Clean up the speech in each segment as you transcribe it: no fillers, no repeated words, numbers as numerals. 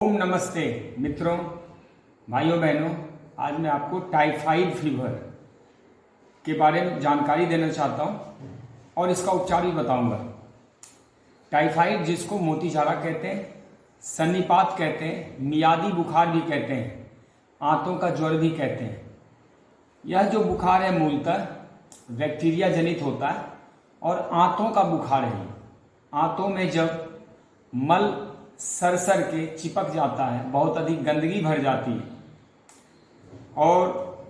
ओम नमस्ते मित्रों, भाइयों बहनों। आज मैं आपको टाइफाइड फीवर के बारे में जानकारी देना चाहता हूं और इसका उपचार भी बताऊंगा। टाइफाइड, जिसको मोतीझारा कहते हैं, सन्निपात कहते हैं, मियादी बुखार भी कहते हैं, आंतों का ज्वर भी कहते हैं। यह जो बुखार है मूलतः बैक्टीरिया जनित होता है और आंतों का बुखार है। आंतों में जब मल सर के चिपक जाता है, बहुत अधिक गंदगी भर जाती है और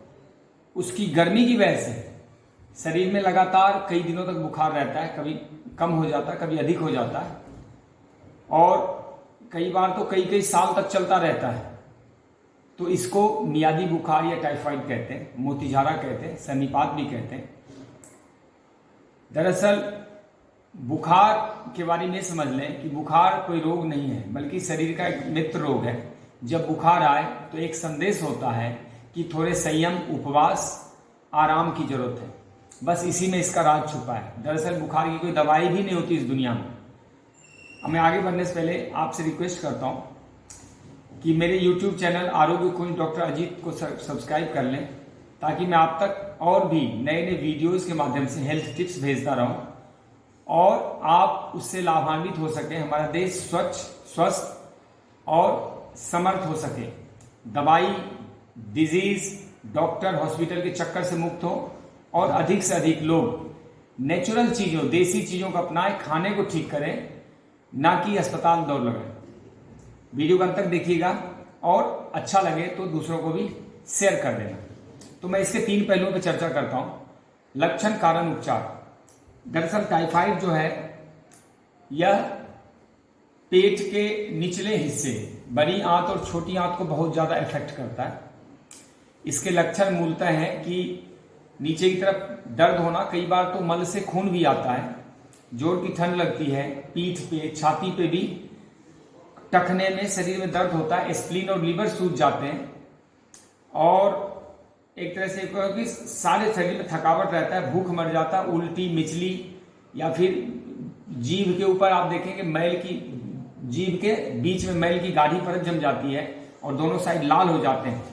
उसकी गर्मी की वजह से शरीर में लगातार कई दिनों तक बुखार रहता है। कभी कम हो जाता है, कभी अधिक हो जाता है और कई बार तो कई साल तक चलता रहता है। तो इसको मियादी बुखार या टाइफाइड कहते हैं, मोतीझारा कहते हैं, सन्निपात भी कहते हैं। दरअसल बुखार के बारे में समझ लें कि बुखार कोई रोग नहीं है, बल्कि शरीर का एक मित्र रोग है। जब बुखार आए तो एक संदेश होता है कि थोड़े संयम, उपवास, आराम की जरूरत है। बस इसी में इसका राज छुपा है। दरअसल बुखार की कोई दवाई भी नहीं होती इस दुनिया में। अब मैं आगे बढ़ने से पहले आपसे रिक्वेस्ट करता हूं कि मेरे YouTube चैनल आरोग्य कुंज डॉक्टर अजीत को सब्सक्राइब कर लें, ताकि मैं आप तक और भी नए नए वीडियोज़ के माध्यम से हेल्थ टिप्स भेजता रहूं और आप उससे लाभान्वित हो सके। हमारा देश स्वच्छ, स्वस्थ और समर्थ हो सके। दवाई, डिजीज, डॉक्टर, हॉस्पिटल के चक्कर से मुक्त हो और अधिक से अधिक लोग नेचुरल चीज़ों, देसी चीज़ों को अपनाएं, खाने को ठीक करें, ना कि अस्पताल दौड़ लगाएं। वीडियो को अंत तक देखिएगा और अच्छा लगे तो दूसरों को भी शेयर कर देना। तो मैं इसके 3 पहलुओं पर चर्चा करता हूं। लक्षण, कारण, उपचार। दरअसल टाइफाइड जो है यह पेट के निचले हिस्से, बड़ी आंत और छोटी आंत को बहुत ज्यादा इफेक्ट करता है। इसके लक्षण मूलतः हैं कि नीचे की तरफ दर्द होना, कई बार तो मल से खून भी आता है, जोड़ की ठंड लगती है, पीठ पे, छाती पे भी, टखने में, शरीर में दर्द होता है, स्प्लीन और लीवर सूज जाते हैं और एक तरह से कि सारे शरीर में थकावट रहता है, भूख मर जाता है, उल्टी, मिचली, या फिर जीभ के ऊपर आप देखेंगे मैल की, जीभ के बीच में मैल की गाढ़ी परत जम जाती है और दोनों साइड लाल हो जाते हैं।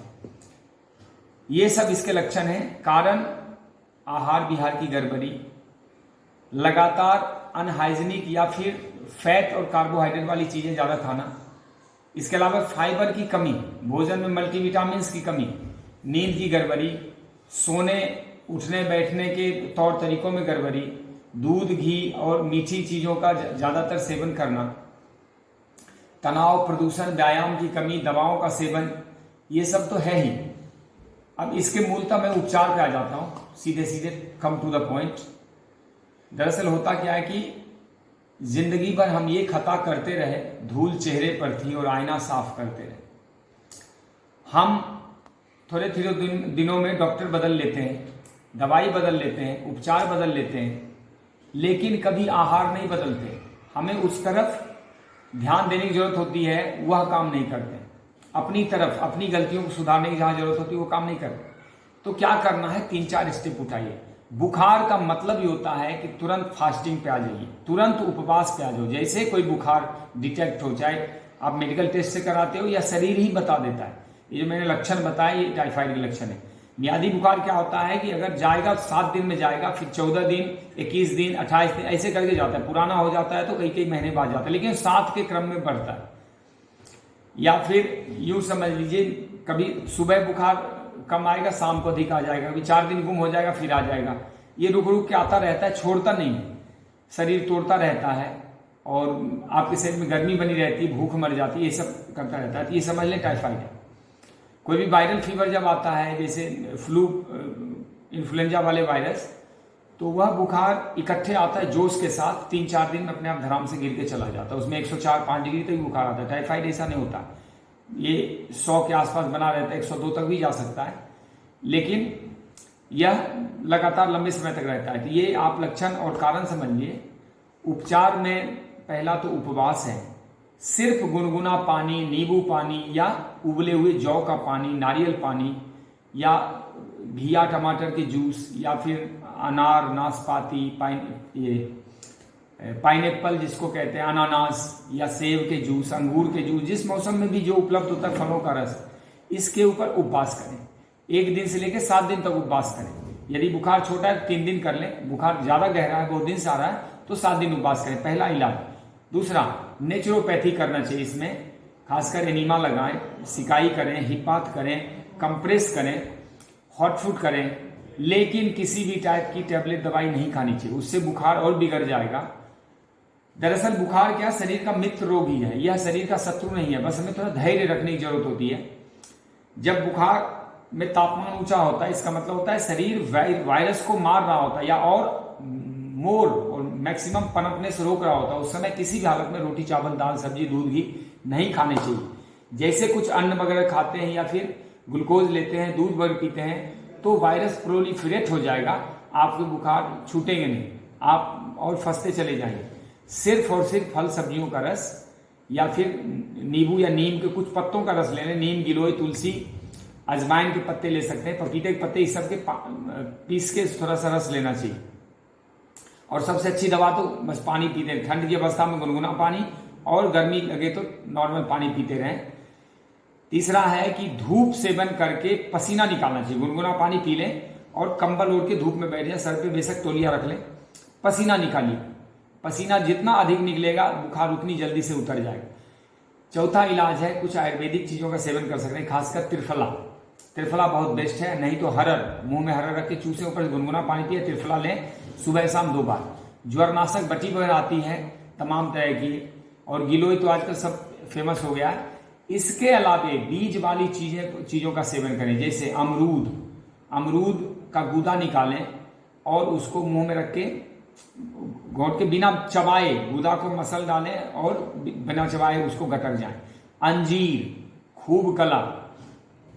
ये सब इसके लक्षण हैं। कारण, आहार विहार की गड़बड़ी, लगातार अनहाइजीनिक या फिर फैट और कार्बोहाइड्रेट वाली चीजें ज्यादा खाना। इसके अलावा फाइबर की कमी, भोजन में मल्टीविटामिन की कमी, नींद की गड़बड़ी, सोने, उठने बैठने के तौर तरीकों में गड़बड़ी, दूध, घी और मीठी चीजों का ज्यादातर सेवन करना, तनाव, प्रदूषण, व्यायाम की कमी, दवाओं का सेवन, ये सब तो है ही। अब इसके मूलतः मैं उपचार पे आ जाता हूं, सीधे सीधे कम टू द पॉइंट। दरअसल होता क्या है कि जिंदगी भर हम ये खता करते रहे, धूल चेहरे पर थी और आईना साफ करते रहे। हम थोड़े दिनों में डॉक्टर बदल लेते हैं, दवाई बदल लेते हैं, उपचार बदल लेते हैं, लेकिन कभी आहार नहीं बदलते। हमें उस तरफ ध्यान देने की जरूरत होती है, वह काम नहीं करते। अपनी तरफ, अपनी गलतियों को सुधारने की जहां जरूरत होती है वो काम नहीं करते। तो क्या करना है? 3-4 स्टेप उठाइए। बुखार का मतलब ये होता है कि तुरंत फास्टिंग पे आ जाइए, तुरंत उपवास पे आ जाओ। जैसे कोई बुखार डिटेक्ट हो, चाहे आप मेडिकल टेस्ट से कराते हो या शरीर ही बता देता है। ये जो मैंने लक्षण बताए, ये टाइफाइड के लक्षण है। मियादी बुखार क्या होता है कि अगर जाएगा 7 दिन में जाएगा, फिर 14 दिन, 21 दिन, 28 दिन, ऐसे करके जाता है। पुराना हो जाता है तो कई महीने बाद जाता है, लेकिन 7 के क्रम में बढ़ता है। या फिर यूं समझ लीजिए, कभी सुबह बुखार कम आएगा, शाम को अधिक आ जाएगा, कभी 4 दिन गुम हो जाएगा, फिर आ जाएगा। ये रुक रुक के आता रहता है, छोड़ता नहीं है, शरीर तोड़ता रहता है और आपके शरीर में गर्मी बनी रहती है, भूख मर जाती है, ये सब करता रहता है। तो ये समझ लें टाइफाइड है। कोई भी वायरल फीवर जब आता है, जैसे फ्लू, इन्फ्लुएंजा वाले वायरस, तो वह बुखार इकट्ठे आता है जोश के साथ, 3-4 दिन में अपने आप धराम से गिर के चला जाता है। उसमें 104-5 डिग्री तक बुखार आता है। टाइफाइड ऐसा नहीं होता, ये 100 के आसपास बना रहता है, 102 तक भी जा सकता है, लेकिन यह लगातार लंबे समय तक रहता है। तो ये आप लक्षण और कारण समझिए। उपचार में पहला तो उपवास है। सिर्फ गुनगुना पानी, नींबू पानी या उबले हुए जौ का पानी, नारियल पानी या घिया टमाटर के जूस या फिर अनार, नाशपाती, पाइनएप्पल जिसको कहते हैं, अनानास या सेब के जूस, अंगूर के जूस, जिस मौसम में भी जो उपलब्ध होता है फलों का रस, इसके ऊपर उपवास करें। 1 दिन से लेकर 7 दिन तक उपवास करें। यदि बुखार छोटा है 3 दिन कर लें, बुखार ज्यादा गहरा है, बहुत दिन से आ रहा है, तो 7 दिन उपवास करें, पहला इलाज। दूसरा, नेचुरोपैथी करना चाहिए इसमें, खासकर एनीमा लगाएं, सिकाई करें, हिपात करें, कंप्रेस करें, हॉट फूड करें, लेकिन किसी भी टाइप की टैबलेट दवाई नहीं खानी चाहिए, उससे बुखार और बिगड़ जाएगा। दरअसल बुखार क्या शरीर का मित्र रोग ही है, यह शरीर का शत्रु नहीं है, बस हमें थोड़ा धैर्य रखने की जरूरत होती है। जब बुखार में तापमान ऊंचा होता है, इसका मतलब होता है शरीर वायरस को मार रहा होता है या और मोर और मैक्सिमम पनपने से रोक रहा होता है। उस समय किसी भी हालत में रोटी, चावल, दाल, सब्जी, दूध, घी नहीं खाने चाहिए। जैसे कुछ अन्न वगैरह खाते हैं या फिर ग्लूकोज लेते हैं, दूध वगैरह पीते हैं, तो वायरस प्रोलिफरेट हो जाएगा, आपके बुखार छूटेंगे नहीं, आप और फंसते चले जाएंगे। सिर्फ और सिर्फ फल सब्जियों का रस या फिर नींबू या नीम के कुछ पत्तों का रस ले लें, नीम, गिलोय, तुलसी, अजवाइन के पत्ते ले सकते हैं, पपीते के पत्ते, इस सब के पीस के थोड़ा सा रस लेना चाहिए। और सबसे अच्छी दवा तो बस पानी पीते हैं, ठंड की अवस्था में गुनगुना पानी, और गर्मी लगे तो नॉर्मल पानी पीते रहें। तीसरा है कि धूप सेवन करके पसीना निकालना चाहिए, गुनगुना पानी पी लें और कंबल ओढ़ के धूप में बैठ जाए, सर पे बेशक तौलिया रख लें, पसीना निकालिए। पसीना जितना अधिक निकलेगा बुखार उतनी जल्दी से उतर जाएगा। चौथा इलाज है, कुछ आयुर्वेदिक चीजों का सेवन कर सकते हैं, खासकर त्रिफला। त्रिफला बहुत बेस्ट है, नहीं तो हरड़, मुंह में हरड़ रख के चूसे ऊपर गुनगुना पानी पिए, त्रिफला लें सुबह शाम 2 बार। ज्वरनाशक बटी वगैरह आती है तमाम तरह की, और गिलोय तो आजकल सब फेमस हो गया है। इसके अलावे बीज वाली चीजों का सेवन करें, जैसे अमरूद का गूदा निकालें और उसको मुंह में रख के घोट के बिना चबाए गूदा को मसल डालें और बिना चबाए उसको गटक जाएं। अंजीर, खूब कला,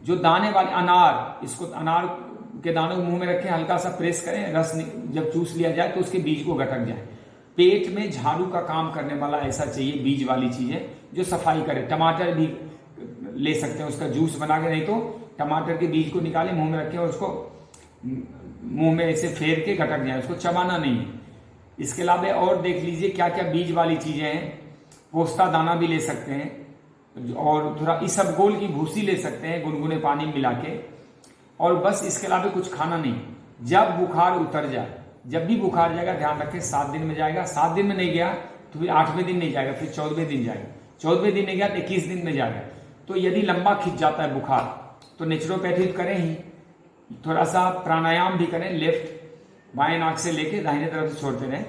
जो दाने वाले अनार, इसको अनार के दानों को मुंह में रखें, हल्का सा प्रेस करें, रस जब चूस लिया जाए तो उसके बीज को गटक जाए। पेट में झाड़ू का काम करने वाला ऐसा चाहिए बीज वाली चीजें जो सफाई करे। टमाटर भी ले सकते हैं, उसका जूस बना के, नहीं तो टमाटर के बीज को निकालें, मुंह में रखें और उसको मुंह में ऐसे फेर के गटक जाए, उसको चबाना नहीं है। इसके अलावा और देख लीजिए क्या क्या बीज वाली चीजें हैं। पोस्ता दाना भी ले सकते हैं और थोड़ा इसबगोल की भूसी ले सकते हैं गुनगुने पानी मिला के, और बस इसके अलावा कुछ खाना नहीं। जब बुखार उतर जाए, जब भी बुखार जाएगा ध्यान रखें 7 दिन में जाएगा, 7 दिन में नहीं गया तो फिर 8वें दिन नहीं जाएगा, फिर 14वें दिन जाएगा, 14वें दिन नहीं गया तो 21 दिन में जाएगा। तो यदि लंबा खिंच जाता है बुखार तो नेचुरोपैथी करें ही, थोड़ा सा प्राणायाम भी करें, लेफ्ट बाएं नाक से लेके दाहिने तरफ से छोड़ते रहें।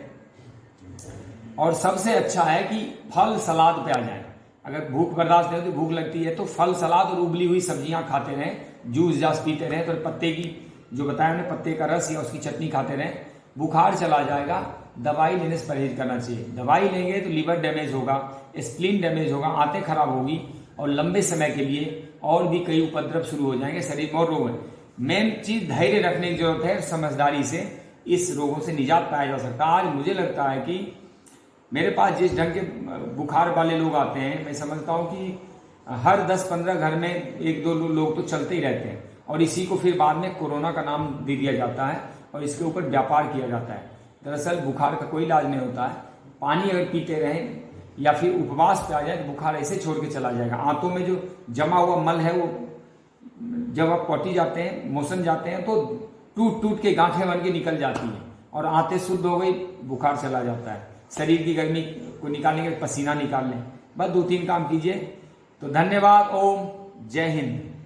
और सबसे अच्छा है कि फल सलाद पे आ जाए। अगर भूख बर्दाश्त नहीं होती, भूख लगती है, तो फल सलाद और उबली हुई सब्जियां खाते रहें, जूस जास पीते रहें, तो पत्ते की जो बताया हमने पत्ते का रस या उसकी चटनी खाते रहें, बुखार चला जाएगा। दवाई लेने से परहेज करना चाहिए। दवाई लेंगे तो लीवर डैमेज होगा, स्प्लीन डैमेज होगा, आंतें खराब होगी और लंबे समय के लिए और भी कई उपद्रव शुरू हो जाएंगे शरीर में और रोग में। मेन चीज धैर्य रखने की जरूरत है, समझदारी से इस रोगों से निजात पाया जा सकता है। आज मुझे लगता है कि मेरे पास जिस ढंग के बुखार वाले लोग आते हैं, मैं समझता हूं कि हर 10-15 घर में 1-2 लोग तो चलते ही रहते हैं, और इसी को फिर बाद में कोरोना का नाम दे दिया जाता है और इसके ऊपर व्यापार किया जाता है। दरअसल बुखार का कोई इलाज नहीं होता है। पानी अगर पीते रहें या फिर उपवास पे आ जाए तो बुखार ऐसे छोड़ के चला जाएगा। आंतों में जो जमा हुआ मल है वो जब आप पॉटी जाते हैं, मोशन जाते हैं, तो टूट टूट के गांठें बन के निकल जाती हैं और आंतें शुद्ध हो गई, बुखार चला जाता है। शरीर की गर्मी को निकालने के पसीना निकाल लें, बस 2-3 काम कीजिए। तो धन्यवाद। ओम जय हिंद।